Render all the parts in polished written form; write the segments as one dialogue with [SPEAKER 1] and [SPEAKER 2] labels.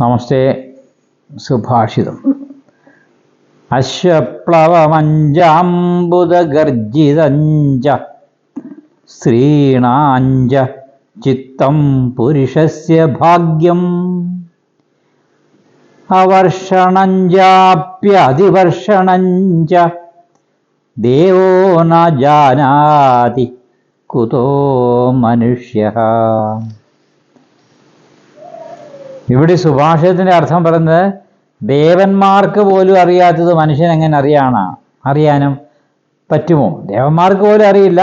[SPEAKER 1] നമസ്തേ. സുഭാഷിതം. അശ്വപ്ലവമഞ്ചാംബുദഗർജിതഞ്ച സ്ത്രീണാഞ്ച ചിത്തം പുരുഷസ്യ ഭാഗ്യം അവർഷണഞ്ചാപ്യതിവർഷണഞ്ച ദേവോ ന ജാനാതി കുതോ മനുഷ്യഃ. ഇവിടെ സുഭാഷിതത്തിൻ്റെ അർത്ഥം പറയുന്നത്, ദേവന്മാർക്ക് പോലും അറിയാത്തത് മനുഷ്യൻ എങ്ങനെ അറിയാനും പറ്റുമോ? ദേവന്മാർക്ക് പോലും അറിയില്ല,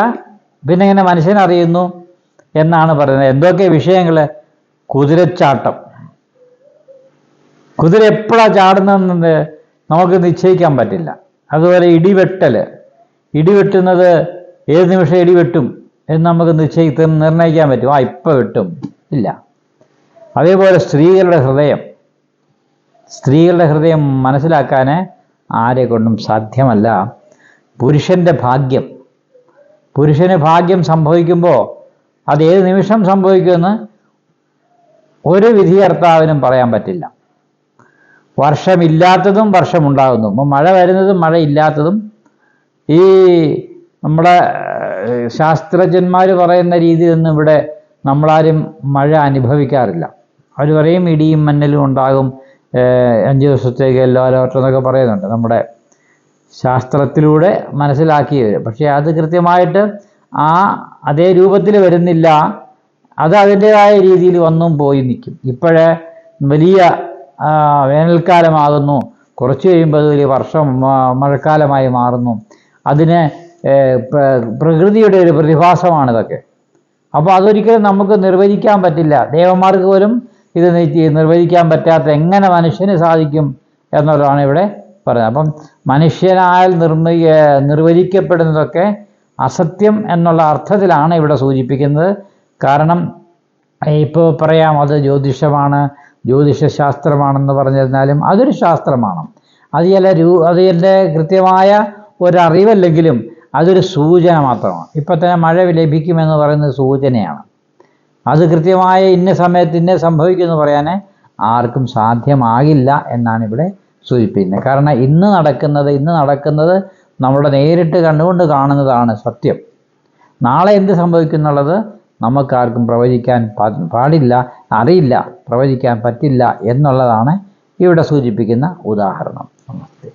[SPEAKER 1] പിന്നെ എങ്ങനെ മനുഷ്യൻ അറിയുന്നു എന്നാണ് പറയുന്നത്. എന്തൊക്കെ വിഷയങ്ങൾ? കുതിരച്ചാട്ടം. കുതിര എപ്പോഴാണ് ചാടുന്നതെന്ന് നമുക്ക് നിശ്ചയിക്കാൻ പറ്റില്ല. അതുപോലെ ഇടിവെട്ടുന്നത് ഏത് നിമിഷം ഇടിവെട്ടും എന്ന് നമുക്ക് നിർണ്ണയിക്കാൻ പറ്റും. ഇപ്പം വെട്ടും, ഇല്ല. അതേപോലെ സ്ത്രീകളുടെ ഹൃദയം മനസ്സിലാക്കാൻ ആരെ കൊണ്ടും സാധ്യമല്ല. പുരുഷന് ഭാഗ്യം സംഭവിക്കുമ്പോൾ അത് ഏത് നിമിഷം സംഭവിക്കുമെന്ന് ഒരു വിധികർത്താവിനും പറയാൻ പറ്റില്ല. വർഷമില്ലാത്തതും വർഷമുണ്ടാകുന്നു. അപ്പം മഴ വരുന്നതും മഴയില്ലാത്തതും ഈ നമ്മുടെ ശാസ്ത്രജ്ഞന്മാർ പറയുന്ന രീതിയിലൊന്നും ഇവിടെ നമ്മളാരും മഴ അനുഭവിക്കാറില്ല. അവർ പറയും ഇടിയും മഞ്ഞലും ഉണ്ടാകും, 5 ദിവസത്തേക്ക് യെല്ലോ അലേർട്ട് എന്നൊക്കെ പറയുന്നുണ്ട്. നമ്മുടെ ശാസ്ത്രത്തിലൂടെ മനസ്സിലാക്കി വരും. പക്ഷേ അത് കൃത്യമായിട്ട് അതേ രൂപത്തിൽ വരുന്നില്ല. അത് അതിൻ്റെതായ രീതിയിൽ വന്നും പോയി നിൽക്കും. ഇപ്പോഴേ വലിയ വേനൽക്കാലമാകുന്നു, കുറച്ച് കഴിയുമ്പോൾ അത് വലിയ മഴക്കാലമായി മാറുന്നു. അതിന് പ്രകൃതിയുടെ ഒരു പ്രതിഭാസമാണിതൊക്കെ. അപ്പോൾ അതൊരിക്കലും നമുക്ക് നിർവചിക്കാൻ പറ്റില്ല. ദേവന്മാർക്ക് പോലും ഇത് നിർവചിക്കാൻ പറ്റാത്ത എങ്ങനെ മനുഷ്യന് സാധിക്കും എന്നുള്ളതാണ് ഇവിടെ പറയുന്നത്. അപ്പം മനുഷ്യനാൽ നിർവചിക്കപ്പെടുന്നതൊക്കെ അസത്യം എന്നുള്ള അർത്ഥത്തിലാണ് ഇവിടെ സൂചിപ്പിക്കുന്നത്. കാരണം ഇപ്പോൾ പറയാം അത് ജ്യോതിഷശാസ്ത്രമാണെന്ന് പറഞ്ഞിരുന്നാലും അതൊരു ശാസ്ത്രമാണ്. അതിൻ്റെ കൃത്യമായ ഒരറിവല്ലെങ്കിലും അതൊരു സൂചന മാത്രമാണ്. ഇപ്പം തന്നെ മഴ ലഭിക്കുമെന്ന് പറയുന്നത് സൂചനയാണ്. അത് കൃത്യമായ ഇന്ന സമയത്ത് ഇന്ന സംഭവിക്കുമെന്ന് പറയാൻ ആർക്കും സാധ്യമാകില്ല എന്നാണ് ഇവിടെ സൂചിപ്പിക്കുന്നത്. കാരണം ഇന്ന് നടക്കുന്നത് നമ്മുടെ നേരിട്ട് കണ്ടുകൊണ്ട് കാണുന്നതാണ് സത്യം. നാളെ എന്ത് സംഭവിക്കും എന്നുള്ളത് നമുക്കാർക്കും പ്രവചിക്കാൻ അറിയില്ല, പ്രവചിക്കാൻ പറ്റില്ല എന്നുള്ളതാണ് ഇവിടെ സൂചിപ്പിക്കുന്ന ഉദാഹരണം. നമസ്തേ.